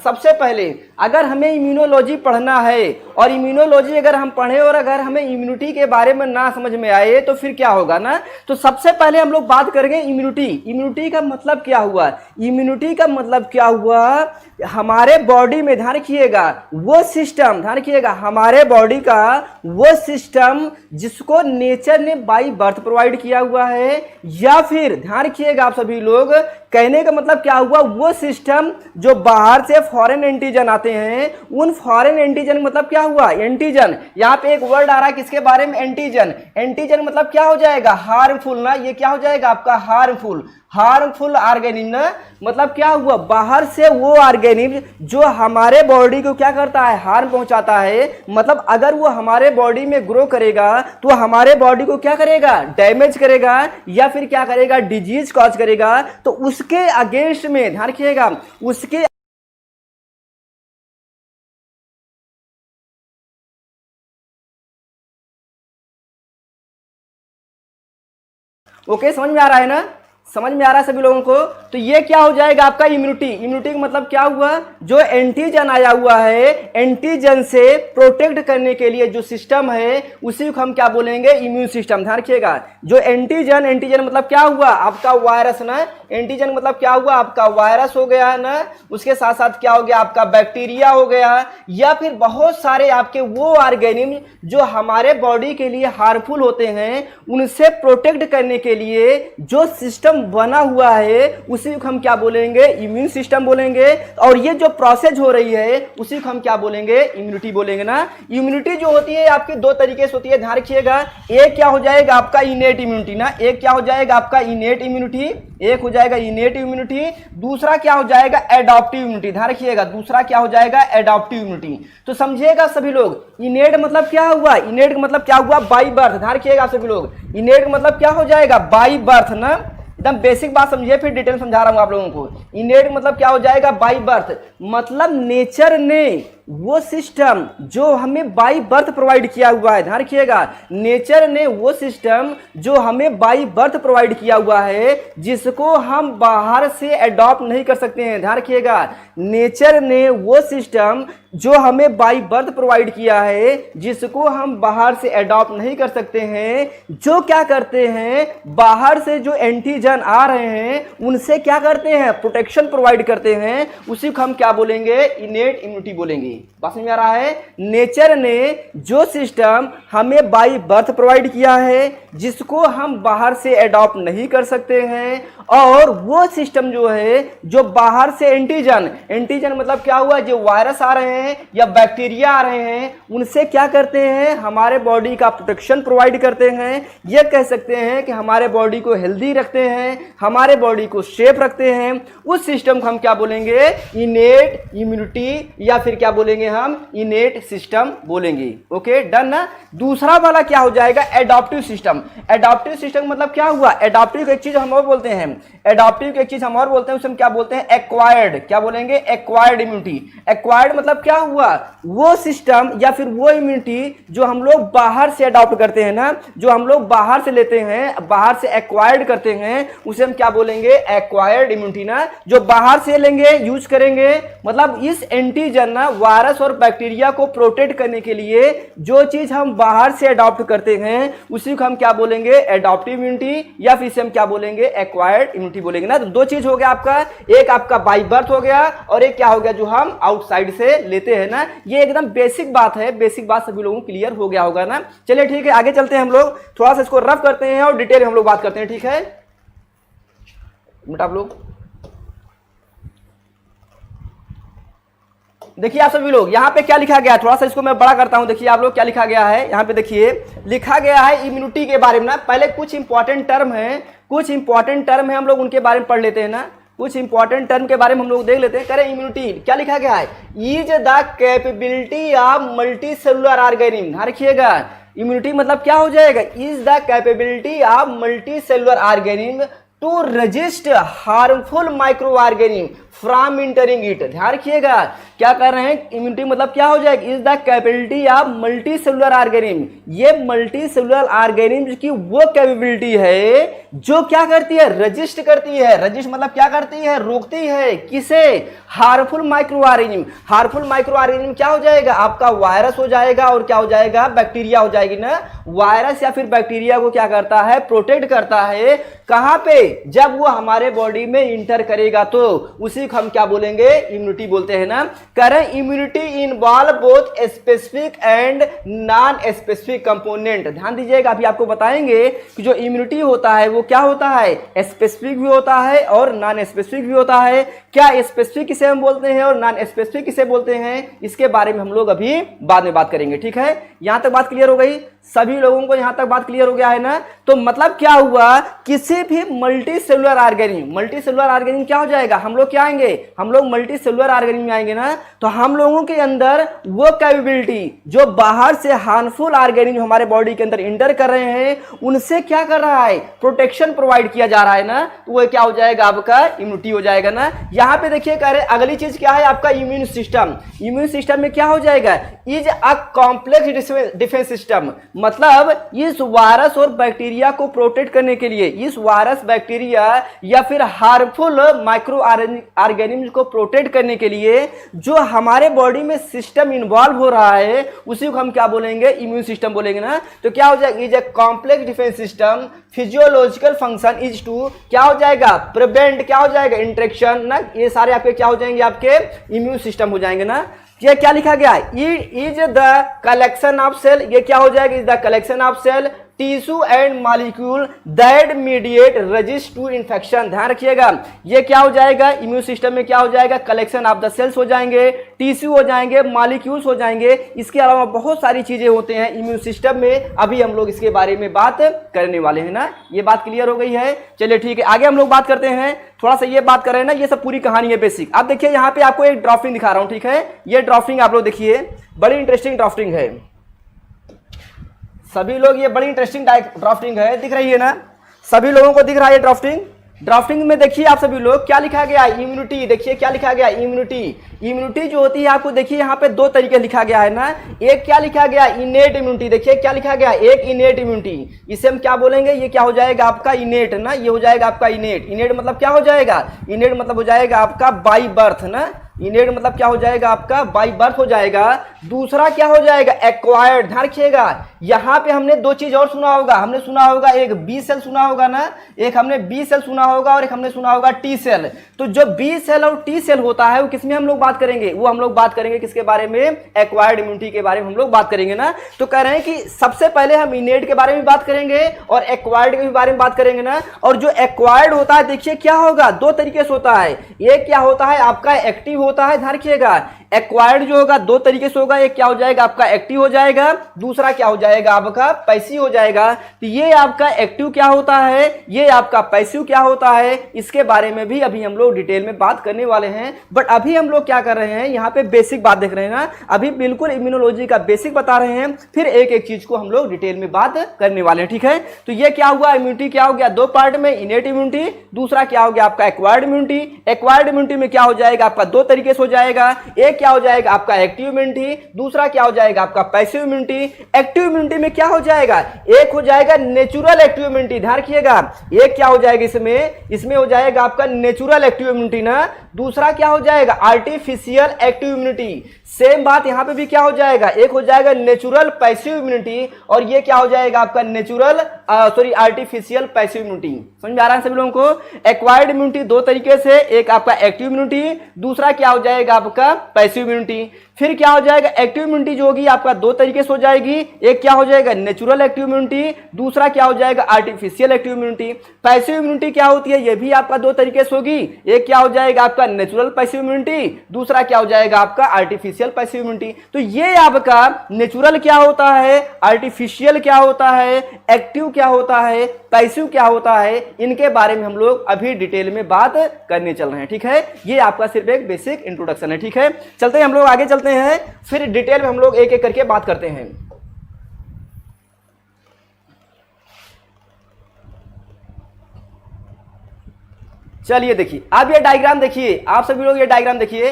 सबसे पहले अगर हमें इम्यूनोलॉजी पढ़ना है और इम्यूनोलॉजी अगर हम पढ़ें और अगर हमें इम्यूनिटी के बारे में ना समझ में आए तो फिर क्या होगा ना। तो सबसे पहले हम लोग बात करेंगे इम्यूनिटी। इम्यूनिटी का मतलब क्या हुआ? इम्यूनिटी का मतलब क्या हुआ? हमारे बॉडी में, ध्यान रखिएगा, वो सिस्टम, ध्यान रखिएगा, हमारे बॉडी का वो सिस्टम जिसको नेचर ने बाई बर्थ प्रोवाइड किया हुआ है, या फिर ध्यान रखिएगा आप सभी लोग, कहने का मतलब क्या हुआ, वो सिस्टम जो बाहर से फॉरेन एंटीजन आते हैं, उन फॉरेन एंटीजन मतलब क्या हुआ, एंटीजन। यहाँ पे एक वर्ड आ रहा है किसके बारे में, एंटीजन। एंटीजन मतलब क्या हो जाएगा, हार्मफुल ना, ये क्या हो जाएगा आपका हार्मफुल। हार्मफुल ऑर्गेनिज्म ना मतलब क्या हुआ, बाहर से वो ऑर्गेनिज्म जो हमारे बॉडी को क्या करता है, हार्म पहुंचाता है। मतलब अगर वो हमारे बॉडी में ग्रो करेगा तो हमारे बॉडी को क्या करेगा, डैमेज करेगा, या फिर क्या करेगा, डिजीज कॉज करेगा। तो उसके अगेंस्ट में ध्यान रखिएगा, उसके ओके, समझ में आ रहा है ना, समझ में आ रहा है सभी लोगों को। तो ये क्या हो जाएगा आपका इम्यूनिटी। इम्यूनिटी का मतलब क्या हुआ, जो एंटीजन आया हुआ है, एंटीजन से प्रोटेक्ट करने के लिए जो सिस्टम है उसी को हम क्या बोलेंगे, इम्यून सिस्टम। ध्यान रखिएगा, जो एंटीजन, एंटीजन मतलब क्या हुआ आपका वायरस ना, एंटीजन मतलब क्या हुआ आपका वायरस हो गया ना, उसके साथ साथ क्या हो गया आपका बैक्टीरिया हो गया, या फिर बहुत सारे आपके वो ऑर्गेनिज्म जो हमारे बॉडी के लिए हार्मफुल होते हैं, उनसे प्रोटेक्ट करने के लिए जो सिस्टम बना हुआ है उसी को हम क्या बोलेंगे, इम्यून सिस्टम बोलेंगे। और ये जो प्रोसेस हो रही है उसी को हम क्या बोलेंगे, इम्यूनिटी बोलेंगे ना। इम्यूनिटी जो होती है आपकी दो तरीके से होती है, ध्यान रखिएगा। एक क्या हो जाएगा आपका इनेट इम्यूनिटी ना, एक क्या हो जाएगा आपका इनेट इम्यूनिटी, एक हो जाएगा इनेट इम्यूनिटी, दूसरा क्या हो जाएगा एडॉप्टिव इम्यूनिटी। ध्यान रखिएगा, दूसरा क्या हो जाएगा एडॉप्टिव इम्यूनिटी। तो समझिएगा सभी लोग, इनेट मतलब क्या हुआ, इनेट का मतलब क्या हुआ, बाई बर्थ। ध्यान रखिएगा सभी लोग, इनेट का मतलब क्या हो जाएगा, बाई बर्थ ना, एकदम बेसिक बात समझिए, फिर डिटेल समझा रहा हूं आप लोगों को। इनेट मतलब क्या हो जाएगा, बाई बर्थ, मतलब नेचर ने वो सिस्टम जो हमें बाई बर्थ प्रोवाइड किया हुआ है, ध्यान रखिएगा, नेचर ने वो सिस्टम जो हमें बाई बर्थ प्रोवाइड किया हुआ है, जिसको हम बाहर से अडॉप्ट नहीं कर सकते हैं। ध्यान रखिएगा, नेचर ने वो सिस्टम जो हमें बाई बर्थ प्रोवाइड किया है, जिसको हम बाहर से अडॉप्ट नहीं कर सकते हैं, जो क्या करते हैं, बाहर से जो एंटीजन आ रहे हैं उनसे क्या करते हैं, प्रोटेक्शन प्रोवाइड करते हैं, उसी को हम क्या बोलेंगे, इनेट इम्यूनिटी बोलेंगे। बात समझ में आ रहा है। नेचर ने जो सिस्टम हमें बाई बर्थ प्रोवाइड किया है, जिसको हम बाहर से अडॉप्ट नहीं कर सकते हैं, और वो सिस्टम जो है जो बाहर से एंटीजन, एंटीजन मतलब क्या हुआ, जो वायरस आ रहे हैं या बैक्टीरिया आ रहे हैं, उनसे क्या करते हैं, हमारे बॉडी का प्रोटेक्शन प्रोवाइड करते हैं। ये कह सकते हैं कि हमारे बॉडी को हेल्दी रखते हैं, हमारे बॉडी को सेफ रखते हैं। उस सिस्टम को हम क्या बोलेंगे, इनेट इम्यूनिटी, या फिर क्या बोलेंगे हम, इनेट सिस्टम बोलेंगे। ओके, डन ना। दूसरा वाला क्या हो जाएगा, एडॉप्टिव सिस्टम। एडॉप्टिव सिस्टम मतलब क्या हुआ, एडॉप्टिव को एक चीज हम और बोलते हैं, एडॉप्टिव को एक चीज हम और बोलते हैं, उसे हम क्या बोलते हैं, एक्वायर्ड। क्या बोलेंगे, एक्वायर्ड इम्यूनिटी। एक्वायर्ड मतलब क्या हुआ, वो सिस्टम या फिर वो इम्यूनिटी जो हम लोग बाहर से अडॉप्ट करते हैं ना, जो हम लोग बाहर से लेते हैं, बाहर से एक्वायर्ड करते हैं, उसे हम क्या बोलेंगे, एक्वायर्ड इम्यूनिटी ना, जो बाहर से लेंगे, यूज करेंगे। मतलब इस एंटीजन ना, वायरस और बैक्टीरिया को प्रोटेक्ट करने के लिए जो चीज हम बाहर से अडॉप्ट करते हैं उसी को हम क्या बोलेंगे, एडॉप्टिव इम्यूनिटी, या फिर इसे हम क्या बोलेंगे, एक्वायर्ड इम्यूनिटी बोलेंगे ना। तो दो चीज हो गया आपका, एक आपका बाई बर्थ हो गया, और एक क्या हो गया जो हम आउटसाइड से लेते हैं ना। ये एकदम बेसिक बात है, बेसिक बात सभी लोगों को क्लियर हो गया होगा ना। चलिए ठीक है, आगे चलते हैं, हम लोग थोड़ा सा इसको रफ करते हैं और डिटेल हम लोग बात करते हैं, ठीक है बेटा। आप लोग देखिए, आप सभी लोग यहाँ पे क्या लिखा गया है, थोड़ा सा इसको मैं बड़ा करता हूं। देखिए आप लोग क्या लिखा गया है यहाँ पे, देखिए लिखा गया है इम्यूनिटी के बारे में ना। पहले कुछ इंपॉर्टेंट टर्म है, कुछ इंपॉर्टेंट टर्म है, हम लोग उनके बारे में पढ़ लेते हैं ना। कुछ इंपॉर्टेंट टर्म के बारे में हम लोग देख लेते हैं। करें, इम्यूनिटी क्या लिखा गया है, is the capability of multi cellular organism. ध्यान रखिएगा, इम्यूनिटी मतलब क्या हो जाएगा, is the capability of multi cellular organism to resist harmful micro organism from entering it. ध्यान रखिएगा, क्या कर रहे हैं, इम्यूनिटी मतलब क्या हो जाएगी, is the capability of multi cellular organism. ये मल्टी सेलुलर ऑर्गेनिज्म की वो कैपेबिलिटी है जो क्या करती है, रजिस्ट करती है। रजिस्ट मतलब क्या करती है, रोकती है, किसे, harmful micro organism. Harmful micro organism क्या हो जाएगा, आपका वायरस हो जाएगा और क्या हो जाएगा, बैक्टीरिया हो जाएगी ना। वायरस या फिर बैक्टीरिया को क्या करता है, प्रोटेक्ट करता है, कहां पे, जब वो हमारे बॉडी में इंटर करेगा तो उसी को हम क्या बोलेंगे, इम्यूनिटी बोलते हैं ना। करें immunity involve both specific and non specific component. ध्यान दीजिएगा, अभी आपको बताएंगे कि जो इम्यूनिटी होता है वो क्या होता है, स्पेसिफिक भी होता है और नॉन स्पेसिफिक भी होता है। क्या स्पेसिफिक किसे हम बोलते हैं और नॉन स्पेसिफिक किसे बोलते हैं, इसके बारे में हम लोग अभी बाद में बात करेंगे। ठीक है, यहां तक बात क्लियर हो गई, सभी लोगों को यहां तक बात क्लियर हो गया है ना। तो मतलब क्या हुआ, किसी भी multi cellular organism, multi cellular organism क्या हो जाएगा, हम लोग क्या आएंगे, हम लोग मल्टी सेलुलर ऑर्गेनिज्म में आएंगे ना। तो हम लोगों के अंदर वो कैपेबिलिटी जो बाहर से हार्मफुल ऑर्गेनिज्म हमारे बॉडी के अंदर इंटर कर रहे हैं, उनसे क्या कर रहा है, प्रोटेक्शन प्रोवाइड किया जा रहा है ना। तो वो क्या हो जाएगा, आपका इम्यूनिटी हो जाएगा ना। यहां पे देखिए कह रहे अगली चीज क्या है, आपका इम्यून सिस्टम। इम्यून सिस्टम में क्या हो जाएगा, is a complex defence system. मतलब इस वायरस और बैक्टीरिया को प्रोटेक्ट करने के लिए, इस वायरस बैक्टीरिया या फिर हार्मफुल माइक्रो ऑर्गेनिज्म को प्रोटेक्ट करने के लिए जो हमारे बॉडी में सिस्टम इन्वॉल्व हो रहा है, उसी को हम क्या बोलेंगे, इम्यून सिस्टम बोलेंगे ना। तो क्या हो जाएगा, is a complex defence system physiological function is to क्या हो जाएगा, प्रिवेंट क्या हो जाएगा, इंट्रेक्शन ना। ये सारे आपके क्या हो जाएंगे, आपके इम्यून सिस्टम हो जाएंगे ना। ये क्या लिखा गया, is the collection of cell, ये क्या हो जाएगा, is the collection of cell tissue and molecule that mediate resist to infection. ध्यान रखिएगा, ये क्या हो जाएगा, इम्यून सिस्टम में क्या हो जाएगा, कलेक्शन ऑफ द सेल्स हो जाएंगे, टिश्यू हो जाएंगे, मॉलिक्यूल्स हो जाएंगे। इसके अलावा बहुत सारी चीजें होते हैं इम्यून सिस्टम में, अभी हम लोग इसके बारे में बात करने वाले हैं ना। ये बात क्लियर हो गई है, चलिए ठीक है, आगे हम लोग बात करते हैं। थोड़ा सा ये बात कर रहे हैं ना, ये सब पूरी कहानी है बेसिक। अब देखिए यहाँ पे आपको एक ड्राफ्टिंग दिखा रहा हूं, ठीक है। ये ड्राफ्टिंग आप लोग देखिए, बड़ी इंटरेस्टिंग ड्राफ्टिंग है, सभी लोग, ये बड़ी इंटरेस्टिंग ड्राफ्टिंग है, दिख रही है ना, सभी लोगों को दिख रहा है ड्राफ्टिंग। ड्राफ्टिंग में देखिए आप सभी लोग क्या लिखा गया, इम्यूनिटी। देखिए क्या लिखा गया, इम्यूनिटी। इम्यूनिटी जो होती है आपको देखिए यहाँ पे दो तरीके लिखा गया है ना। एक क्या लिखा गया, इनेट इम्यूनिटी। देखिए क्या लिखा गया, एक इनेट इम्यूनिटी, इसे हम क्या बोलेंगे, ये क्या हो जाएगा आपका इनेट ना, ये हो जाएगा आपका इनेट। इनेट मतलब क्या हो जाएगा, इनेट मतलब हो जाएगा आपका बाई बर्थ ना। इनेट मतलब क्या हो जाएगा, आपका बाई बर्थ हो जाएगा। दूसरा क्या हो जाएगा, एक्वायर्ड। ध्यान रखिएगा, यहां पे हमने दो चीज और सुना होगा, हमने सुना होगा एक बी सेल सुना होगा ना, एक हमने बी सेल सुना होगा और एक हमने सुना होगा टी सेल। तो जो बी सेल और टी सेल होता है वो किसमें हम लोग बात करेंगे, वो हम लोग बात करेंगे किसके बारे में, एक्वायर्ड इम्यूनिटी के बारे में हम लोग बात करेंगे ना। तो कह रहे हैं कि सबसे पहले हम इनेट के बारे में बात करेंगे और एक्वायर्ड के बारे में बात करेंगे ना। और जो एक्वायर्ड होता है देखिए क्या होगा, दो तरीके से होता है। एक क्या होता है आपका एक्टिव होता है, ध्यान रखिएगा, एक्वायर्ड जो होगा दो तरीके से होगा, एक क्या हो जाएगा आपका एक्टिव हो जाएगा, दूसरा क्या हो जाएगा आपका पैसिव हो जाएगा। तो ये आपका एक्टिव क्या होता है, ये आपका पैसिव क्या होता है, इसके बारे में भी अभी हम लोग डिटेल में बात करने वाले हैं। बट अभी हम लोग क्या कर रहे हैं, यहाँ पे बेसिक बात देख रहे हैं ना, अभी बिल्कुल इम्यूनोलॉजी का बेसिक बता रहे हैं, फिर एक एक चीज को हम लोग डिटेल में बात करने वाले हैं, ठीक है। तो ये क्या हुआ, इम्यूनिटी क्या हो गया, दो पार्ट में, इनेट इम्यूनिटी, दूसरा क्या हो गया आपका एक्वायर्ड इम्यूनिटी। एक्वायर्ड इम्यूनिटी में क्या हो जाएगा आपका दो तरीके से हो जाएगा, एक क्या हो जाएगा आपका एक्टिव इम्यूनिटी, दूसरा क्या हो जाएगा आपका पैसिव इम्यूनिटी। एक्टिव इम्यूनिटी में क्या हो जाएगा, एक हो जाएगा नेचुरल एक्टिव इम्यूनिटी। ध्यान रखिएगा, एक क्या हो जाएगा इसमें हो जाएगा आपका नेचुरल एक्टिव इम्यूनिटी ना, दूसरा क्या हो जाएगा आर्टिफिशियल एक्टिव इम्यूनिटी। सेम बात यहां पे भी क्या हो जाएगा, एक हो जाएगा नेचुरल पैसिव इम्यूनिटी और ये क्या हो जाएगा आपका नेचुरल आर्टिफिशियल पैसिव इम्यूनिटी। समझ में आ रहा है सभी लोगों को। एक्वायर्ड इम्यूनिटी दो तरीके से, एक आपका एक्टिव इम्यूनिटी, दूसरा क्या हो जाएगा आपका पैसिव इम्यूनिटी। फिर क्या हो जाएगा, एक्टिव इम्यूनिटी जो होगी आपका दो तरीके से हो जाएगी, एक क्या हो जाएगा नेचुरल एक्टिव इम्यूनिटी, दूसरा क्या हो जाएगा artificial active immunity. Passive immunity क्या होती है, ये भी आपका दो तरीके से होगी, एक क्या हो जाएगा आपका नेचुरल पैसिव इम्यूनिटी, दूसरा क्या हो जाएगा आपका आर्टिफिशियल पैसिव इम्यूनिटी। तो ये आपका नेचुरल क्या होता है, आर्टिफिशियल क्या होता है, एक्टिव क्या होता है, पैसिव क्या होता है, इनके बारे में हम लोग अभी डिटेल में बात करने चल रहे हैं, ठीक है। ये आपका सिर्फ एक बेसिक इंट्रोडक्शन है, ठीक है। चलते हैं हम लोग आगे चलते हैं, फिर डिटेल में हम लोग एक एक करके बात करते हैं। चलिए देखिए, अब ये डायग्राम देखिए, आप सभी लोग ये डायग्राम देखिए।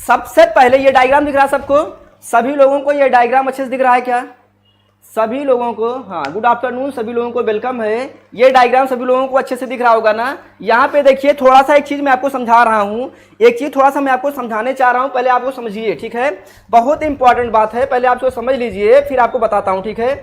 सबसे पहले ये डायग्राम दिख रहा है सबको, सभी लोगों को ये डायग्राम अच्छे से दिख रहा है क्या? सभी लोगों को, हाँ, गुड आफ्टरनून, सभी लोगों को वेलकम है। ये डायग्राम सभी लोगों को अच्छे से दिख रहा होगा ना। यहाँ पे देखिए, थोड़ा सा एक चीज मैं आपको समझा रहा हूँ, एक चीज थोड़ा सा मैं आपको समझाने चाह रहा हूँ, पहले आपको समझिए, ठीक है? बहुत इंपॉर्टेंट बात है, पहले आप इसको समझ लीजिए, फिर आपको बताता हूँ, ठीक है?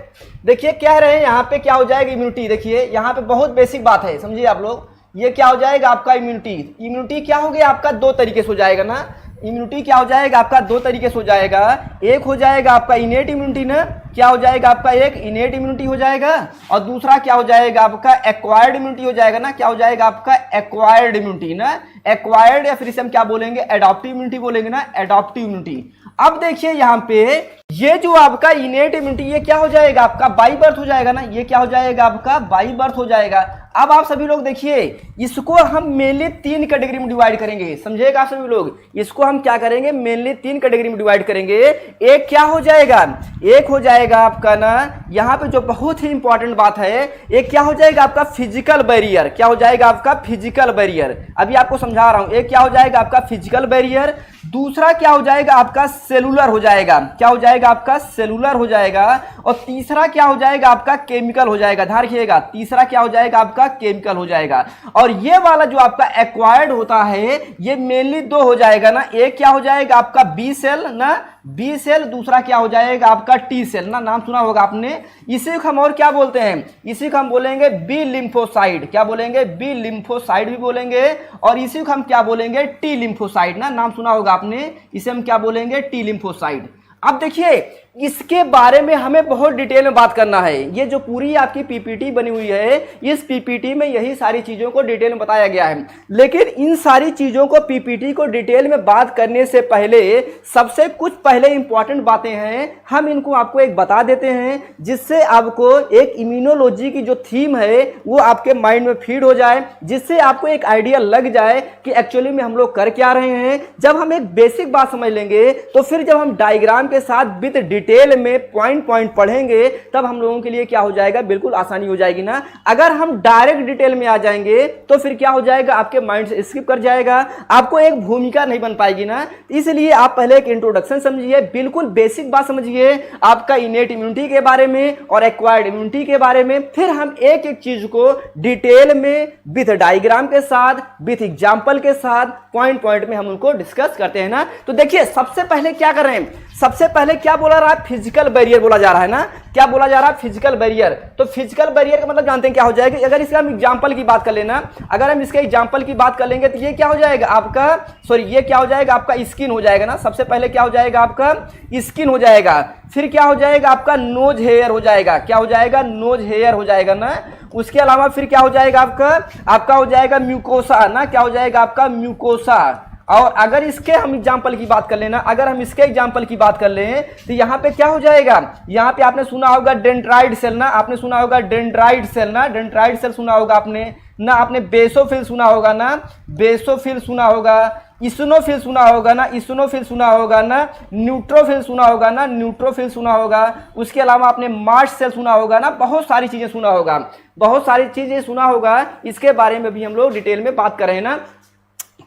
देखिए कह रहे हैं यहाँ पे क्या हो जाएगा, इम्यूनिटी। देखिए यहाँ पे बहुत बेसिक बात है, समझिए आप लोग। ये क्या हो जाएगा आपका इम्यूनिटी। इम्यूनिटी क्या हो गया आपका, दो तरीके से हो जाएगा ना। इम्यूनिटी क्या हो जाएगा आपका, दो तरीके से हो जाएगा। एक हो जाएगा आपका इनेट इम्यूनिटी ना, क्या हो जाएगा आपका, एक इनेट इम्यूनिटी हो जाएगा, और दूसरा क्या हो जाएगा आपका एक्वायर्ड इम्यूनिटी हो जाएगा ना। क्या हो जाएगा आपका एक्वायर्ड इम्यूनिटी ना, एक्वायर्ड, या फिर इसे हम क्या बोलेंगे, एडॉप्टिव इम्यूनिटी बोलेंगे ना, एडॉप्टिव इम्यूनिटी। अब देखिए यहाँ पे ये जो आपका इनेट इम्यूनिटी, ये क्या हो जाएगा आपका, बाई बर्थ हो जाएगा ना। ये क्या हो जाएगा आपका, बाई बर्थ हो जाएगा। अब आप सभी लोग देखिए, इसको हम मेनली 3 कैटेगरी में डिवाइड करेंगे, समझेगा आप सभी लोग। इसको हम क्या करेंगे, मेनली 3 कैटेगरी में डिवाइड करेंगे। एक क्या हो जाएगा, एक हो जाएगा आपका ना, यहाँ पे जो बहुत ही इंपॉर्टेंट बात है, एक क्या हो जाएगा आपका फिजिकल बैरियर। क्या हो जाएगा आपका फिजिकल बैरियर, अभी आपको समझा रहा हूं। एक क्या हो जाएगा आपका फिजिकल बैरियर, दूसरा क्या हो जाएगा आपका सेलुलर हो जाएगा। क्या हो जाएगा आपका, सेलुलर हो जाएगा, और तीसरा क्या हो जाएगा आपका, केमिकल हो जाएगा। ध्यान रखिएगा, तीसरा क्या हो जाएगा आपका, केमिकल हो जाएगा। और ये वाला जो आपका एक्वायर्ड होता है, ये मेनली 2 हो जाएगा ना। एक क्या हो जाएगा आपका बी सेल ना, बी सेल, दूसरा क्या हो जाएगा आपका टी सेल ना, नाम सुना होगा आपने। इसी को हम और क्या बोलते हैं, इसी को हम बोलेंगे बी लिम्फोसाइड। क्या बोलेंगे, बी लिम्फोसाइड भी बोलेंगे, और इसी को हम क्या बोलेंगे, टी लिम्फोसाइड ना, नाम सुना होगा आपने। इसे हम क्या बोलेंगे, टी लिम्फोसाइड। अब देखिए, इसके बारे में हमें बहुत डिटेल में बात करना है। ये जो पूरी आपकी पीपीटी बनी हुई है, इस पीपीटी में यही सारी चीजों को डिटेल में बताया गया है। लेकिन इन सारी चीजों को, पीपीटी को डिटेल में बात करने से पहले सबसे कुछ पहले इंपॉर्टेंट बातें हैं, हम इनको आपको एक बता देते हैं, जिससे आपको एक इम्यूनोलॉजी की जो थीम है वो आपके माइंड में फीड हो जाए, जिससे आपको एक आइडिया लग जाए कि एक्चुअली में हम लोग कर क्या रहे हैं। जब हम एक बेसिक बात समझ लेंगे, तो फिर जब हम डायग्राम के साथ विद डिटेल में पॉइंट पॉइंट पढ़ेंगे, तब हम लोगों के लिए क्या हो जाएगा, बिल्कुल आसानी हो जाएगी ना। अगर हम डायरेक्ट डिटेल में आ जाएंगे, तो फिर क्या हो जाएगा, आपके माइंड से स्किप कर जाएगा, आपको एक भूमिका नहीं बन पाएगी ना। इसलिए आप पहले एक इंट्रोडक्शन समझिए, बिल्कुल बेसिक बात समझिए आपका इनेट इम्यूनिटी के बारे में और एक्वायर्ड इम्यूनिटी के बारे में। फिर हम एक एक चीज को डिटेल में विद डायग्राम के साथ, विद एग्जाम्पल के साथ, पॉइंट पॉइंट में हम उनको डिस्कस करते हैं ना। तो देखिए, सबसे पहले क्या कर रहे हैं, सबसे पहले क्या बोला रहा है, फिजिकल बैरियर बोला जा रहा है ना। क्या बोला जा रहा है, फिजिकल बैरियर। तो फिजिकल बैरियर का मतलब जानते हैं क्या हो जाएगा। अगर इसका हम एग्जांपल की बात कर लेना, अगर हम इसके एग्जांपल की बात कर लेंगे, तो ये क्या हो जाएगा आपका, सॉरी, ये क्या हो जाएगा आपका स्किन हो जाएगा ना। सबसे पहले क्या हो जाएगा आपका, स्किन हो जाएगा। फिर क्या हो जाएगा आपका, नोज हेयर हो जाएगा। क्या हो जाएगा, नोज हेयर हो जाएगा ना। उसके अलावा फिर क्या हो जाएगा आपका हो जाएगा म्यूकोसा ना। क्या हो जाएगा आपका, म्यूकोसा। और अगर इसके हम एग्जाम्पल की बात कर लेना, अगर हम इसके एग्जाम्पल की बात कर लें, तो यहाँ पे क्या हो जाएगा, यहाँ पे आपने सुना होगा डेंड्राइट सेल ना, आपने सुना होगा डेंड्राइट सेल ना, डेंड्राइट सेल सुना होगा आपने ना। आपने बेसोफिल सुना होगा ना, बेसोफिल सुना होगा, इस्नोफिल सुना होगा ना, इस्नोफिल सुना होगा ना, न्यूट्रोफिल सुना होगा ना, न्यूट्रोफिल सुना होगा। उसके अलावा आपने मास्ट सेल सुना होगा ना, बहुत सारी चीजें सुना होगा, बहुत सारी चीजें सुना होगा। इसके बारे में भी हम लोग डिटेल में बात कर रहे हैं ना।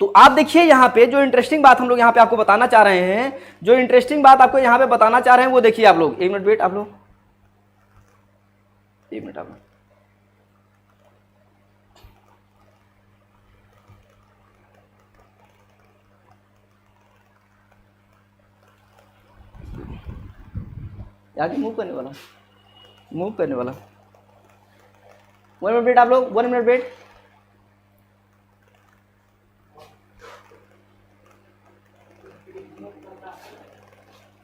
तो आप देखिए, यहाँ पे जो इंटरेस्टिंग बात हम लोग यहाँ पे आपको बताना चाह रहे हैं, जो इंटरेस्टिंग बात आपको यहाँ पे बताना चाह रहे हैं, वो देखिए आप लोग। 1 मिनट वेट, आप लोग 1 मिनट, आप लोग आगे मूव करने वाला, मूव करने वाला। 1 मिनट वेट, आप लोग 1 मिनट वेट।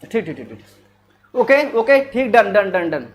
ठीक ठीक ठीक ठीक, ओके ओके, ठीक, डन डन डन डन।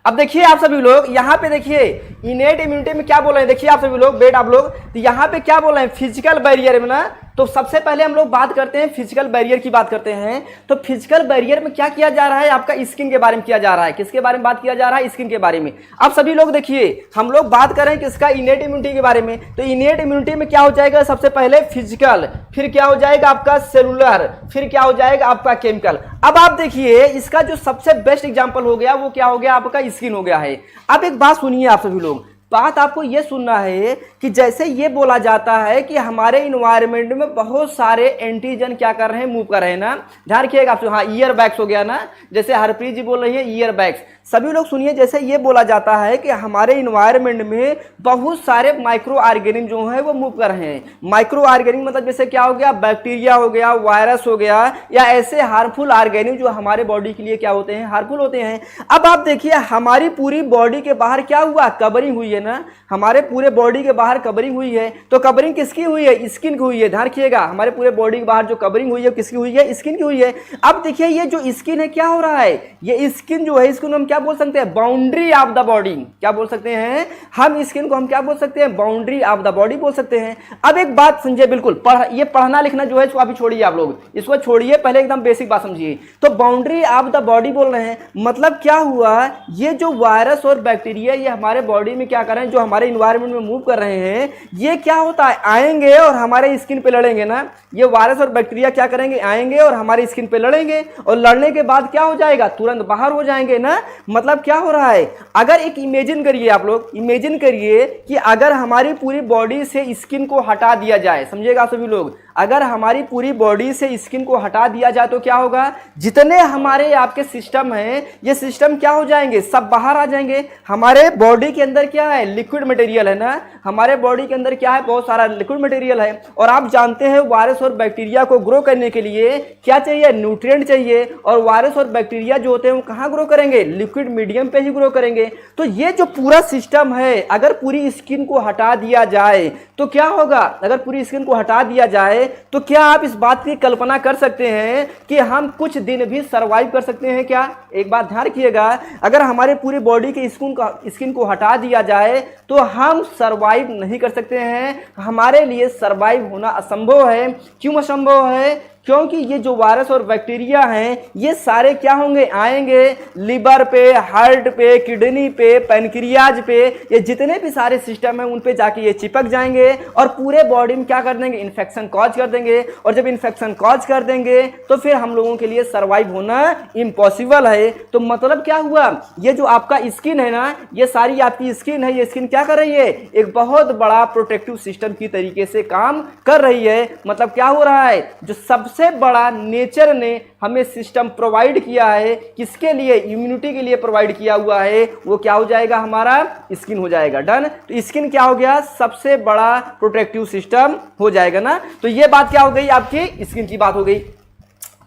अब देखिए आप सभी लोग यहाँ पे देखिए, इनेट इम्यूनिटी में क्या बोल रहे हैं, देखिए आप सभी लोग, वेट आप लोग, तो यहाँ पे क्या बोल रहे हैं, फिजिकल बैरियर में ना। तो सबसे पहले हम लोग बात करते हैं, फिजिकल बैरियर की बात करते हैं। तो फिजिकल बैरियर में क्या किया जा रहा है, आपका स्किन के बारे में किया जा रहा है। किसके बारे में बात किया जा रहा है, स्किन के बारे में। अब सभी लोग देखिए, हम लोग बात करें किसका, इनेट इम्यूनिटी के बारे में। तो इनेट इम्यूनिटी में क्या हो जाएगा, सबसे पहले फिजिकल, फिर क्या हो जाएगा आपका सेलुलर, फिर क्या हो जाएगा आपका केमिकल। अब आप देखिए, इसका जो सबसे बेस्ट एग्जाम्पल हो गया, वो क्या हो गया आपका, स्किन हो गया है। अब एक बात सुनिए आप सभी लोग, बात आपको ये सुनना है कि जैसे ये बोला जाता है कि हमारे इन्वायरमेंट में बहुत सारे एंटीजन क्या कर रहे हैं, मूव कर रहे हैं ना। ध्यान रखिएगा आप। हाँ, ईयर बैग्स हो गया ना, जैसे हरप्रीत जी बोल रही है ईयर बैग्स। सभी लोग सुनिए, जैसे ये बोला जाता है कि हमारे इन्वायरमेंट में बहुत सारे माइक्रो ऑर्गेनिज्म जो है वो मूव कर रहे हैं। माइक्रो ऑर्गेनिज्म मतलब जैसे क्या हो गया, बैक्टीरिया हो गया, वायरस हो गया, या ऐसे हार्मफुल ऑर्गेनिज्म जो हमारे बॉडी के लिए क्या होते हैं, हार्मफुल होते हैं। अब आप देखिए हमारी पूरी बॉडी के बाहर क्या हुआ, कवरिंग हुई है ना। हमारे पूरे बॉडी के बाहर कवरिंग हुई है, तो कवरिंग किसकी हुई है, स्किन की हुई है। ध्यान रखिएगा, हमारे पूरे बॉडी के बाहर जो कवरिंग हुई है किसकी हुई है, स्किन की हुई है। अब देखिए ये जो स्किन है क्या हो रहा है, ये स्किन जो है इसको हम क्या बोल सकते हैं, बाउंड्री ऑफ द बॉडी। क्या बोल सकते हैं हम स्किन को, हम क्या बोल सकते हैं, बाउंड्री ऑफ द बॉडी बोल सकते हैं। अब एक बात समझिए, बिल्कुल ये पढ़ना लिखना जो है इसको अभी छोड़िए, आप लोग इसको छोड़िए, पहले एकदम बेसिक बात समझिए। तो बाउंड्री ऑफ द बॉडी बोल रहे हैं, मतलब क्या हुआ, ये जो वायरस और बैक्टीरिया ये हमारे बॉडी में क्या कर रहे हैं, जो हमारे इन्वायरमेंट में मूव कर रहे हैं, ये क्या होता है, आएंगे और हमारे स्किन पे लड़ेंगे ना। ये वायरस और बैक्टीरिया क्या करेंगे, आएंगे और हमारी स्किन पे लड़ेंगे, और लड़ने के बाद क्या हो जाएगा, तुरंत बाहर हो जाएंगे ना। मतलब क्या हो रहा है, अगर एक इमेजिन करिए, आप लोग इमेजिन करिए कि अगर हमारी पूरी बॉडी से स्किन को हटा दिया जाए, समझिएगा सभी लोग, अगर हमारी पूरी बॉडी से स्किन को हटा दिया जाए तो क्या होगा, जितने हमारे आपके सिस्टम हैं ये सिस्टम क्या हो जाएंगे, सब बाहर आ जाएंगे। हमारे बॉडी के अंदर क्या है, लिक्विड मटेरियल है ना। हमारे बॉडी के अंदर क्या है, बहुत सारा लिक्विड मटेरियल है। और आप जानते हैं वायरस और बैक्टीरिया को ग्रो करने के लिए क्या चाहिए, न्यूट्रिएंट चाहिए। और वायरस और बैक्टीरिया जो होते हैं वो कहाँ ग्रो करेंगे, लिक्विड मीडियम पे ही ग्रो करेंगे। तो ये जो पूरा सिस्टम है, अगर पूरी स्किन को हटा दिया जाए तो क्या होगा, अगर पूरी स्किन को हटा दिया जाए तो क्या आप इस बात की कल्पना कर सकते हैं कि हम कुछ दिन भी सरवाइव कर सकते हैं क्या। एक बात ध्यान रखिएगा, अगर हमारे पूरी बॉडी के स्किन को हटा दिया जाए तो हम सरवाइव नहीं कर सकते हैं। हमारे लिए सरवाइव होना असंभव है। क्यों असंभव है, क्योंकि ये जो वायरस और बैक्टीरिया हैं ये सारे क्या होंगे, आएंगे लिवर पे, हार्ट पे, किडनी पे, पैनक्रियाज पे, ये जितने भी सारे सिस्टम हैं उन पे जाके ये चिपक जाएंगे और पूरे बॉडी में क्या कर देंगे, इन्फेक्शन कॉज कर देंगे। और जब इन्फेक्शन कॉज कर देंगे तो फिर हम लोगों के लिए सर्वाइव होना इम्पॉसिबल है। तो मतलब क्या हुआ, ये जो आपका स्किन है ना, ये सारी आपकी स्किन है, ये स्किन क्या कर रही है, एक बहुत बड़ा प्रोटेक्टिव सिस्टम की तरीके से काम कर रही है। मतलब क्या हो रहा है, जो सबसे बड़ा नेचर ने हमें सिस्टम प्रोवाइड किया है, किसके लिए, इम्यूनिटी के लिए प्रोवाइड किया हुआ है, वो क्या हो जाएगा, हमारा स्किन हो जाएगा। डन। तो स्किन क्या हो गया, सबसे बड़ा प्रोटेक्टिव सिस्टम हो जाएगा ना। तो ये बात क्या हो गई, आपकी स्किन की बात हो गई।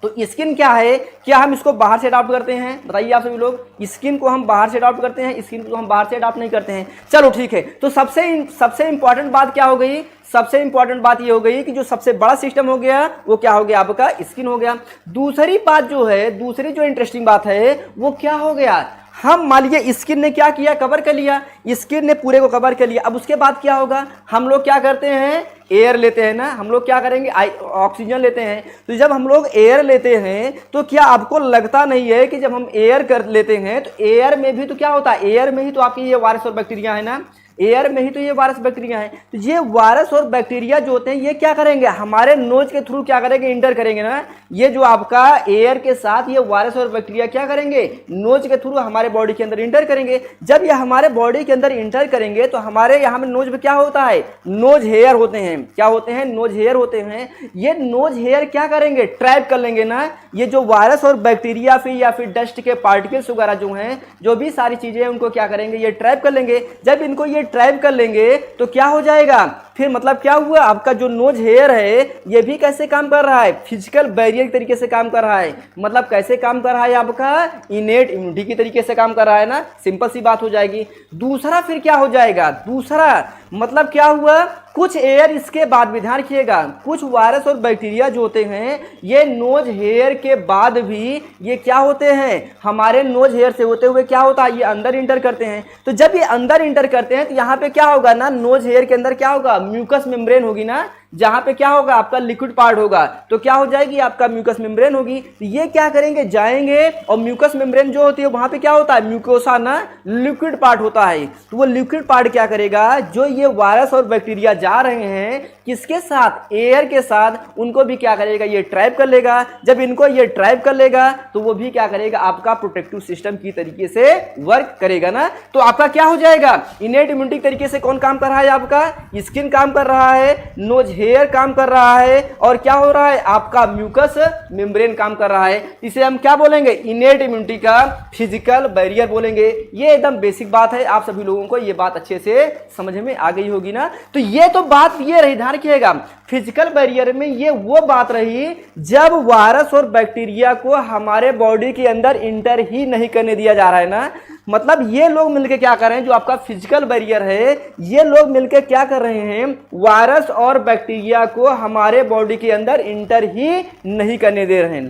तो स्किन क्या है, क्या हम इसको बाहर से अडॉप्ट करते हैं, बताइए आप सभी लोग, स्किन को हम बाहर से अडॉप्ट करते हैं, स्किन को हम बाहर से अडॉप्ट नहीं करते हैं। चलो ठीक है। तो सबसे इंपॉर्टेंट बात क्या हो गई, सबसे इंपॉर्टेंट बात ये हो गई कि जो सबसे बड़ा सिस्टम हो गया वो क्या हो गया, आपका स्किन हो गया। दूसरी बात जो है, दूसरी जो इंटरेस्टिंग बात है वो क्या हो गया, हम मान लीजिए स्किन ने क्या किया, कवर कर लिया, स्किन ने पूरे को कवर कर लिया। अब उसके बाद क्या होगा, हम लोग क्या करते हैं, एयर लेते हैं ना, हम लोग क्या करेंगे, ऑक्सीजन लेते हैं। तो जब हम लोग एयर लेते हैं तो क्या आपको लगता नहीं है कि जब हम एयर कर लेते हैं तो एयर में भी तो क्या होता है, एयर में ही तो आपकी ये वायरस और बैक्टीरिया है ना, एयर में ही तो ये वायरस बैक्टीरिया है। तो ये वायरस और बैक्टीरिया जो होते हैं ये क्या करेंगे, हमारे नोज के थ्रू क्या करेंगे, इंटर करेंगे ना। ये जो आपका एयर के साथ ये वायरस और बैक्टीरिया क्या करेंगे, नोज के थ्रू हमारे बॉडी के अंदर इंटर करेंगे। जब ये हमारे बॉडी के अंदर इंटर करेंगे तो हमारे यहाँ में नोज में क्या होता है, नोज हेयर होते हैं। क्या होते हैं, नोज हेयर होते हैं। ये नोज हेयर क्या करेंगे, ट्रैप कर लेंगे ना ये जो वायरस और बैक्टीरिया फिर या फिर डस्ट के पार्टिकल्स वगैरह जो हैं, जो भी सारी चीजें हैं उनको क्या करेंगे, ये ट्रैप कर लेंगे। जब इनको ये ट्रैप कर लेंगे तो क्या हो जाएगा, फिर मतलब क्या हुआ, आपका जो नोज हेयर है ये भी कैसे काम कर रहा है, फिजिकल बैरियर के तरीके से काम कर रहा है। मतलब कैसे काम कर रहा है, आपका इनेट इम्यूनिटी की तरीके से काम कर रहा है ना, सिंपल सी बात हो जाएगी। दूसरा फिर क्या हो जाएगा, दूसरा मतलब क्या हुआ, कुछ एयर इसके बाद भी ध्यान रखिएगा, कुछ वायरस और बैक्टीरिया जो होते हैं ये नोज हेयर के बाद भी ये क्या होते हैं, हमारे नोज हेयर से होते हुए क्या होता है, ये अंदर इंटर करते हैं। तो जब ये अंदर इंटर करते हैं तो यहाँ पे क्या होगा ना, नोज हेयर के अंदर क्या होगा, म्यूकस मेम्ब्रेन होगी ना, जहां पे क्या होगा, आपका लिक्विड पार्ट होगा, तो क्या हो जाएगी, आपका म्यूकस मेम्ब्रेन होगी। तो ये क्या करेंगे, जाएंगे और म्यूकस मेम्ब्रेन जो होती है वहां पे क्या होता है, म्यूकोसा ना लिक्विड पार्ट होता है। तो वो लिक्विड पार्ट क्या करेगा, जो ये वायरस और बैक्टीरिया जा रहे हैं किसके साथ, एयर के साथ, उनको भी क्या करेगा, ये ट्रैप कर लेगा। जब इनको ये ट्रैप कर लेगा तो वो भी क्या करेगा, आपका प्रोटेक्टिव सिस्टम की तरीके से वर्क करेगा ना। तो आपका क्या हो जाएगा, इनेट इम्यूनिटी तरीके से कौन काम कर रहा है, आपका स्किन काम कर रहा है, नोज हेयर काम कर रहा है, और क्या हो रहा है, आपका म्यूकस मेम्ब्रेन काम कर रहा है। इसे हम क्या बोलेंगे, इनेट इम्यूनिटी का फिजिकल बैरियर बोलेंगे। ये एकदम बेसिक बात है, आप सभी लोगों को ये बात अच्छे से समझ में आ गई होगी ना। तो ये तो बात ये रही, ध्यान रखिएगा, फिजिकल बैरियर में ये वो बात रही जब वायरस और बैक्टीरिया को हमारे बॉडी के अंदर इंटर ही नहीं करने दिया जा रहा है ना। मतलब ये लोग मिलकर क्या कर रहे हैं, जो आपका फिजिकल बैरियर है, ये लोग मिलकर क्या कर रहे हैं, वायरस और बैक्टीरिया को हमारे बॉडी के अंदर इंटर ही नहीं करने दे रहे हैं।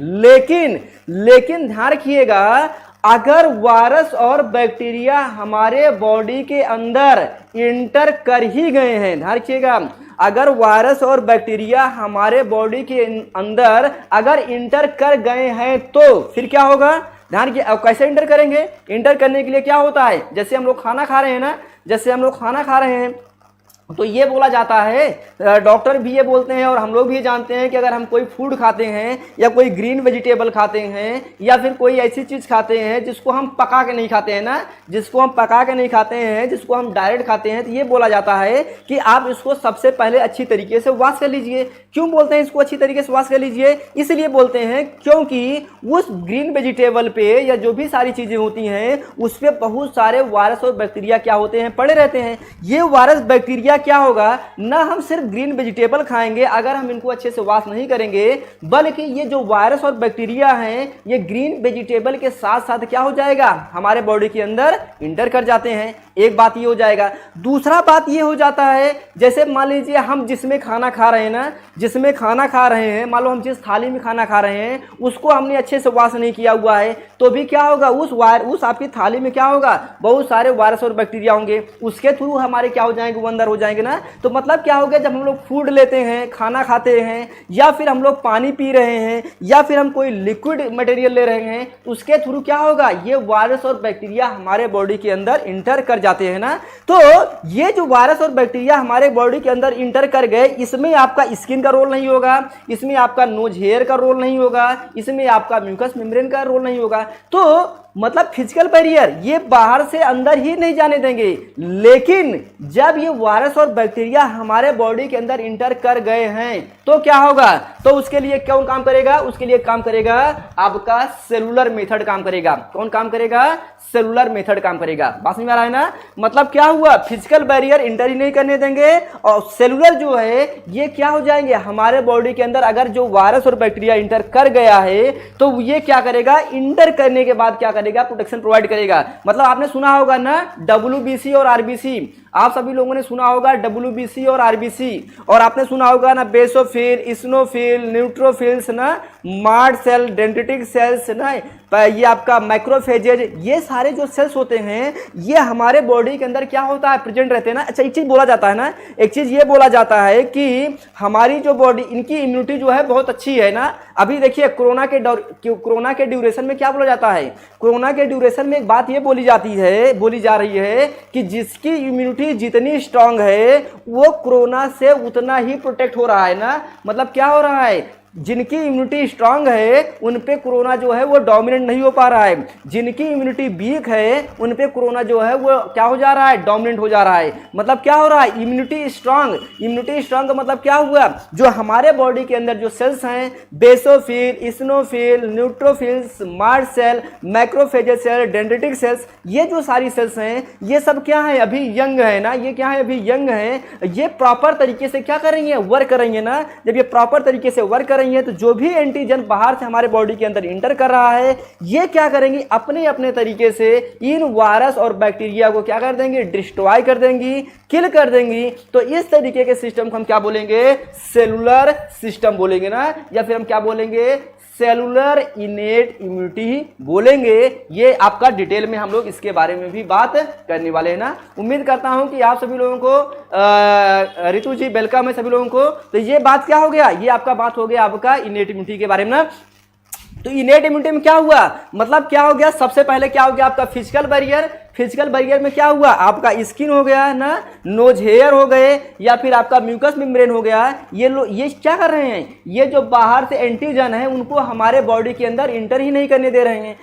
लेकिन ध्यान रखिएगा, अगर वायरस और बैक्टीरिया हमारे बॉडी के अंदर इंटर कर ही गए हैं, ध्यान रखिएगा, अगर वायरस और बैक्टीरिया हमारे बॉडी के अंदर अगर इंटर कर गए हैं तो फिर क्या होगा, ध्यान रखिए। अब कैसे इंटर करेंगे, इंटर करने के लिए क्या होता है, जैसे हम लोग खाना खा रहे हैं ना, जैसे हम लोग खाना खा रहे हैं तो ये बोला जाता है, डॉक्टर भी ये बोलते हैं और हम लोग भी जानते हैं कि अगर हम कोई फूड खाते हैं या कोई ग्रीन वेजिटेबल खाते हैं या फिर कोई ऐसी चीज़ खाते हैं जिसको हम पका के नहीं खाते हैं ना, जिसको हम पका के नहीं खाते हैं, जिसको हम डायरेक्ट खाते हैं, तो ये बोला जाता है कि आप इसको सबसे पहले अच्छी तरीके से वॉश कर लीजिए। क्यों बोलते हैं इसको अच्छी तरीके से वॉश कर लीजिए, इसलिए बोलते हैं क्योंकि उस ग्रीन वेजिटेबल पे या जो भी सारी चीज़ें होती हैं उस पर बहुत सारे वायरस और बैक्टीरिया क्या होते हैं, पड़े रहते हैं। ये वायरस बैक्टीरिया क्या होगा ना, हम सिर्फ ग्रीन वेजिटेबल खाएंगे अगर हम इनको अच्छे से वॉश नहीं करेंगे, बल्कि ये जो वायरस और बैक्टीरिया हैं ये ग्रीन वेजिटेबल के साथ साथ क्या हो जाएगा, हमारे बॉडी के अंदर इंटर कर जाते हैं। एक बात ये हो जाएगा। दूसरा बात ये हो जाता है, जैसे मान लीजिए हम जिसमें खाना खा रहे हैं ना, जिसमें खाना खा रहे हैं, मान लो हम जिस थाली में खाना खा रहे हैं उसको हमने अच्छे से वॉश नहीं किया हुआ है, तो भी क्या होगा, उस आपकी थाली में क्या होगा, बहुत सारे वायरस और बैक्टीरिया होंगे, उसके थ्रू हमारे क्या हो जाएंगे, वो अंदर हो जाएंगे ना। तो मतलब क्या हो गया, जब हम लोग फूड लेते हैं, खाना खाते हैं, या फिर हम लोग पानी पी रहे हैं, या फिर हम कोई लिक्विड मटेरियल ले रहे हैं, उसके थ्रू क्या होगा, ये वायरस और बैक्टीरिया हमारे बॉडी के अंदर इंटर कर जाते हैं ना। तो ये जो वायरस और बैक्टीरिया हमारे बॉडी के अंदर इंटर कर गए, इसमें आपका स्किन का रोल नहीं होगा, इसमें आपका नोज हेयर का रोल नहीं होगा, इसमें आपका म्यूकस मेम्ब्रेन का रोल नहीं होगा। तो मतलब फिजिकल बैरियर ये बाहर से अंदर ही नहीं जाने देंगे। लेकिन जब ये वायरस और बैक्टीरिया हमारे बॉडी के अंदर इंटर कर गए हैं तो क्या होगा, तो उसके लिए कौन काम करेगा, उसके लिए काम करेगा आपका सेलुलर मेथड काम करेगा। कौन काम करेगा, सेलुलर मेथड काम करेगा। बात समझ में आ रहा है ना। मतलब क्या हुआ, फिजिकल बैरियर इंटर ही नहीं करने देंगे और सेलुलर जो है ये क्या हो जाएंगे, हमारे बॉडी के अंदर अगर जो वायरस और बैक्टीरिया इंटर कर गया है तो ये क्या करेगा, इंटर करने के बाद क्या करेगा, प्रोटेक्शन प्रोवाइड करेगा। मतलब आपने सुना होगा ना WBC और RBC, आप सभी लोगों ने सुना होगा WBC और RBC, और आपने सुना होगा ना बेसोफिल, इस्नोफिल, न्यूट्रोफिल्स ना, मार्ड सेल, डेंड्रिटिक सेल्स ना, ये आपका माइक्रोफेजेज, ये सारे जो सेल्स होते हैं ये हमारे बॉडी के अंदर क्या होता है, प्रेजेंट रहते हैं ना। अच्छा एक चीज बोला जाता है ना, एक चीज ये बोला जाता है कि हमारी जो बॉडी, इनकी इम्यूनिटी जो है बहुत अच्छी है ना। अभी देखिए कोरोना के ड्यूरेशन में क्या बोला जाता है, कोरोना के ड्यूरेशन में एक बात ये बोली जा रही है कि जिसकी इम्यूनिटी जितनी स्ट्रांग है वो कोरोना से उतना ही प्रोटेक्ट हो रहा है ना। मतलब क्या हो रहा है, जिनकी इम्यूनिटी स्ट्रांग है उन पे कोरोना जो है वो डोमिनेट नहीं हो पा रहा है, जिनकी इम्यूनिटी वीक है उन पे कोरोना जो है वो क्या हो जा रहा है, डोमिनेट हो जा रहा है। मतलब क्या हो रहा है, इम्यूनिटी स्ट्रांग का मतलब क्या हुआ, जो हमारे बॉडी के अंदर जो सेल्स हैं, बेसोफिल, इस्नोफिल, न्यूट्रोफिल्स, मार्ड cell, macrophages cell, dendritic cells, ये जो सारी सेल्स हैं ये सब क्या है, अभी यंग है ना, ये क्या है, अभी यंग है, ये प्रॉपर तरीके से क्या कर रही है, वर्क कर रही है ना। जब ये प्रॉपर तरीके से वर्क कर रही है तो जो भी एंटीजन बाहर से हमारे बॉडी के अंदर इंटर कर रहा है ये क्या करेंगी, अपने अपने तरीके से इन वायरस और बैक्टीरिया को क्या कर देंगी, डिस्ट्रॉय कर देंगी, किल कर देंगी। तो इस तरीके के सिस्टम को हम क्या बोलेंगे, सेलुलर सिस्टम बोलेंगे ना, या फिर हम क्या बोलेंगे, सेलुलर इनेट इम्यूनिटी बोलेंगे। ये आपका डिटेल में हम लोग इसके बारे में भी बात करने वाले हैं ना। उम्मीद करता हूं कि आप सभी लोगों को रितु जी वेलकम है सभी लोगों को। तो ये बात क्या हो गया, ये आपका बात हो गया आपका इनेट इम्यूनिटी के बारे में ना। तो इनेट इम्यूनिटी में क्या हुआ, मतलब क्या हो गया, सबसे पहले क्या हो गया आपका फिजिकल बैरियर। फिजिकल बैरियर में क्या हुआ, आपका स्किन हो गया है ना, नोज हेयर हो गए, या फिर आपका म्यूकस मेम्ब्रेन हो गया। ये क्या कर रहे हैं, ये जो बाहर से एंटीजन है उनको हमारे बॉडी के अंदर इंटर ही नहीं करने दे रहे हैं।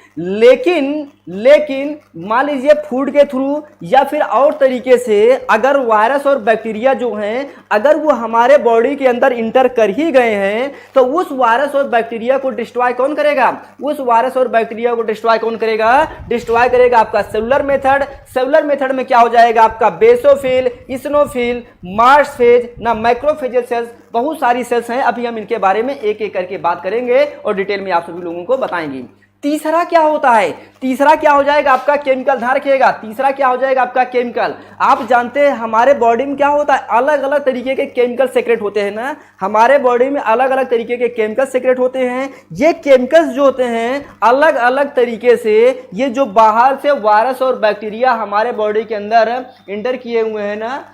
लेकिन मान लीजिए फूड के थ्रू या फिर और तरीके से अगर वायरस और बैक्टीरिया जो हैं अगर वो हमारे बॉडी के अंदर इंटर कर ही गए हैं तो उस वायरस और बैक्टीरिया को डिस्ट्रॉय कौन करेगा, उस वायरस और बैक्टीरिया को डिस्ट्रॉय कौन करेगा, डिस्ट्रॉय करेगा आपका सेलुलर सेलुलर मेथड में क्या हो जाएगा आपका बेसोफिल, इसिनोफिल, मार्सफेज ना, मैक्रोफेजियल सेल्स, बहुत सारी सेल्स हैं। अभी हम इनके बारे में एक एक करके बात करेंगे और डिटेल में आप सभी लोगों को बताएंगे। तीसरा क्या होता है, तीसरा क्या हो जाएगा आपका केमिकल, ध्यान रखिएगा। तीसरा क्या हो जाएगा आपका केमिकल। आप जानते हैं हमारे बॉडी में क्या होता है, अलग अलग तरीके के केमिकल सेक्रेट होते हैं ना, हमारे बॉडी में अलग अलग तरीके के केमिकल सेक्रेट होते हैं। ये केमिकल्स जो होते हैं अलग अलग तरीके से, ये जो बाहर से वायरस और बैक्टीरिया हमारे बॉडी के अंदर इंटर किए हुए हैं ना।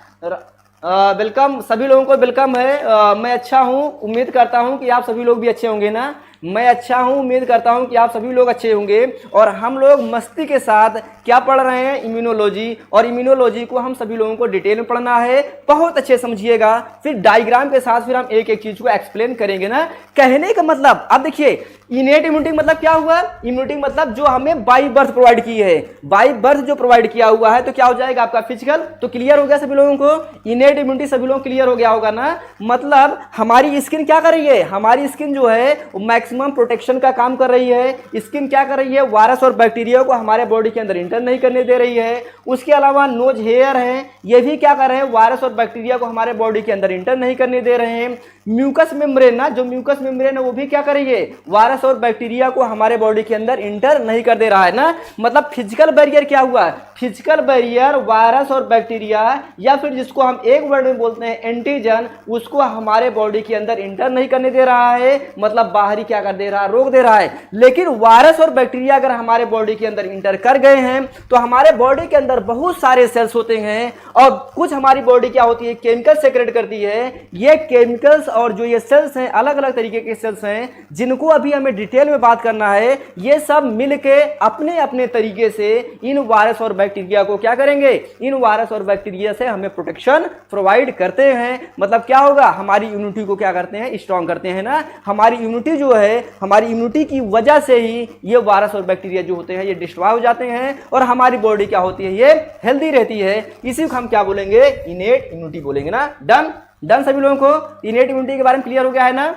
वेलकम सभी लोगों को, वेलकम है। मैं अच्छा हूं, उम्मीद करता हूं कि आप सभी लोग भी अच्छे होंगे ना। मैं अच्छा हूं, उम्मीद करता हूं कि आप सभी लोग अच्छे होंगे। और हम लोग मस्ती के साथ क्या पढ़ रहे हैं, इम्यूनोलॉजी। और इम्यूनोलॉजी को हम सभी लोगों को डिटेल में पढ़ना है, बहुत अच्छे समझिएगा। फिर डायग्राम के साथ फिर हम एक एक चीज को एक्सप्लेन करेंगे ना। कहने का मतलब, अब देखिए इनेट इम्यूनिटी मतलब क्या हुआ, इम्यूनिटी मतलब जो हमें बाई बर्थ प्रोवाइड की है, बाई बर्थ जो प्रोवाइड किया हुआ है। तो क्या हो जाएगा आपका फिजिकल, तो क्लियर हो गया सभी लोगों को, इनेट इम्यूनिटी सभी लोगों को क्लियर हो गया होगा ना। मतलब हमारी स्किन क्या कर रही है, हमारी स्किन जो है मैक्सिमम प्रोटेक्शन का काम कर रही है। स्किन क्या कर रही है, वायरस और बैक्टीरिया को हमारे बॉडी के अंदर इंटर नहीं करने दे रही है। उसके अलावा नोज हेयर है, ये भी क्या कर रहे हैं, वायरस और बैक्टीरिया को हमारे बॉडी के अंदर इंटर नहीं करने दे रहे हैं। म्यूकस मेम्ब्रेन ना, जो म्यूकस मेम्ब्रेन है वो भी क्या कर रही है, वायरस और बैक्टीरिया को हमारे बॉडी के अंदर इंटर नहीं कर दे रहा है ना। मतलब फिजिकल बैरियर क्या हुआ, फिजिकल बैरियर वायरस और बैक्टीरिया या फिर जिसको हम एक वर्ड में बोलते हैं एंटीजन, उसको हमारे बॉडी के अंदर इंटर नहीं करने दे रहा है। मतलब बाहरी क्या कर दे रहा है, रोक दे रहा है। लेकिन वायरस और बैक्टीरिया अगर हमारे बॉडी के अंदर इंटर कर गए हैं तो हमारे बॉडी के अंदर बहुत सारे सेल्स होते हैं और कुछ हमारी बॉडी क्या होती है, केमिकल सेक्रेट करती है। ये केमिकल्स और जो ये सेल्स हैं अलग अलग तरीके के सेल्स हैं जिनको अभी हमें डिटेल में बात करना है। ये सब मिलके अपने अपने तरीके से इन वायरस और बैक्टीरिया को क्या करेंगे, इन वायरस और बैक्टीरिया से हमें प्रोटेक्शन प्रोवाइड करते हैं। मतलब क्या होगा, हमारी इम्यूनिटी को क्या करते हैं, स्ट्रॉन्ग करते हैं ना। हमारी इम्यूनिटी जो है, हमारी इम्यूनिटी की वजह से ही ये वायरस और बैक्टीरिया जो होते हैं ये डिस्ट्रॉय हो जाते हैं और हमारी बॉडी क्या होती है, ये हेल्दी रहती है। इसी को हम क्या बोलेंगे, इनेट इम्यूनिटी बोलेंगे ना। डन डन सभी लोगों को इनेट इम्यूनिटी के बारे में क्लियर हो गया है ना।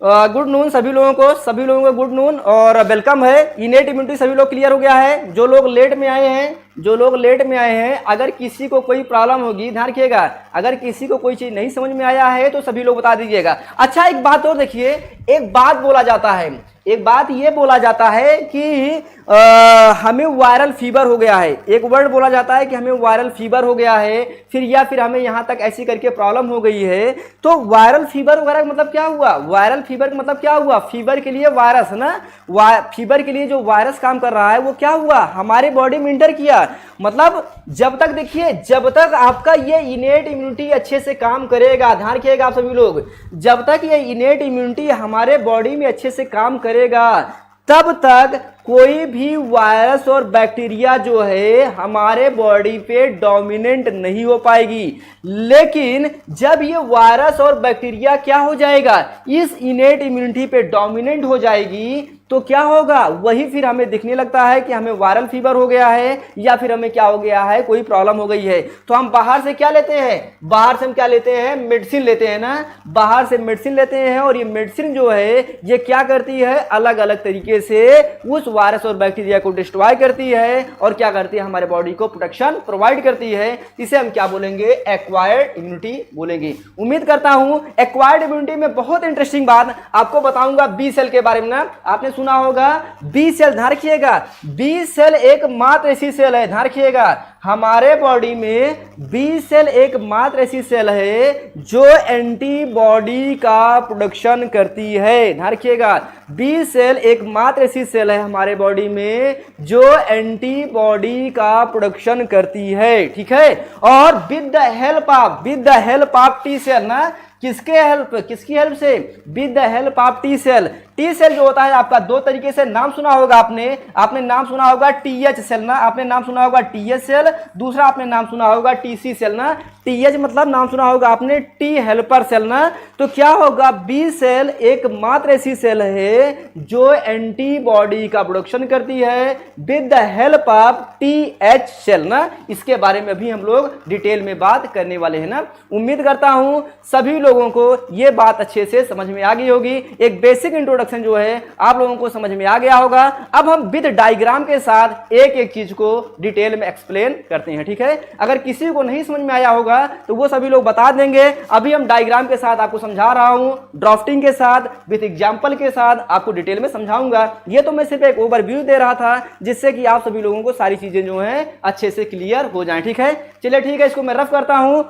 गुड नून सभी लोगों को गुड नून और वेलकम है। इनेट इम्यूनिटी सभी लोग क्लियर हो गया है। जो लोग लेट में आए हैं, अगर किसी को कोई प्रॉब्लम होगी, ध्यान रखिएगा, अगर किसी को कोई चीज नहीं समझ में आया है तो सभी लोग बता दीजिएगा। अच्छा एक बात और देखिए, एक बात ये बोला जाता है कि हमें वायरल फीवर हो गया है। एक वर्ड बोला जाता है कि हमें वायरल फीवर हो गया है, फिर हमें यहां तक ऐसी करके प्रॉब्लम हो गई है। तो वायरल फीवर वगैरह मतलब क्या हुआ, वायरल फीवर मतलब क्या हुआ, फीवर के लिए वायरस ना, फीवर के लिए जो वायरस काम कर रहा है वो क्या हुआ, हमारे बॉडी में इंटर किया। मतलब जब तक देखिए, जब तक आपका ये इनेट इम्यूनिटी अच्छे से काम करेगा, ध्यान रखिएगा आप सभी लोग, जब तक ये इनेट इम्यूनिटी हमारे बॉडी में अच्छे से काम करेगा तब तक कोई भी वायरस और बैक्टीरिया जो है हमारे बॉडी पे डोमिनेंट नहीं हो पाएगी। लेकिन जब ये वायरस और बैक्टीरिया क्या हो जाएगा, इस इनेट इम्यूनिटी पे डोमिनेंट हो जाएगी, तो क्या होगा, वही फिर हमें दिखने लगता है कि हमें वायरल फीवर हो गया है या फिर हमें क्या हो गया है, कोई प्रॉब्लम हो गई है। तो हम बाहर से क्या लेते हैं, बाहर से हम क्या लेते हैं, मेडिसिन लेते हैं ना, बाहर से मेडिसिन लेते हैं। और ये मेडिसिन जो है ये क्या करती है, अलग अलग तरीके से उस वायरस और बैक्टीरिया को डिस्ट्रॉय करती है और क्या करती है, हमारे बॉडी को प्रोटेक्शन प्रोवाइड करती है। इसे हम क्या बोलेंगे, एक्वायर्ड इम्यूनिटी बोलेंगे। उम्मीद करता हूं एक्वायर्ड इम्यूनिटी में बहुत इंटरेस्टिंग बात आपको बताऊंगा बी सेल के बारे में ना। आपने सुना होगा बी सेल। ध्यान रखिएगा, बी सेल एकमात्र ऐसी सेल है, ध्यान रखिएगा, हमारे बॉडी में बी सेल एकमात्र ऐसी सेल है जो एंटीबॉडी का प्रोडक्शन करती है। ध्यान रखिएगा, बी सेल एकमात्र ऐसी सेल है हमारे बॉडी में जो एंटीबॉडी का प्रोडक्शन करती है, ठीक है। और with the help of T cell ना, किसकी हेल्प से? With the help of T cell. T cell जो होता है आपका दो तरीके से नाम सुना होगा आपने नाम सुना होगा टीएच सेल ना, आपने नाम सुना होगा टीएच सेल, दूसरा आपने नाम सुना होगा टीसी सेल ना। टीएच मतलब नाम सुना होगा आपने टी हेल्पर सेल ना। तो क्या होगा, बी सेल एकमात्र ऐसी सेल है जो एंटीबॉडी का प्रोडक्शन करती है with the help of TH cell ना। इसके बारे में भी हम लोग डिटेल में बात करने वाले हैं ना। उम्मीद करता हूं सभी लोगों को ये बात अच्छे से समझ में आ गई होगी। एक बेसिक इंट्रोडक्शन जो है आप लोगों को समझ में आ गया होगा। अब हम विद डायग्राम के साथ एक एक चीज को डिटेल में एक्सप्लेन करते हैं, ठीक है। अगर किसी को नहीं समझ में आया होगा तो वो सभी लोग बता देंगे। अभी हम डायग्राम के साथ आपको समझा रहा हूं, ड्राफ्टिंग के साथ विद एग्जांपल के साथ आपको डिटेल में समझाऊंगा। ये तो मैं सिर्फ एक ओवरव्यू दे रहा था जिससे कि आप सभी लोगों को सारी चीजें जो हैं अच्छे से क्लियर हो जाएं, ठीक है। चलिए ठीक है, इसको मैं रफ करता हूं।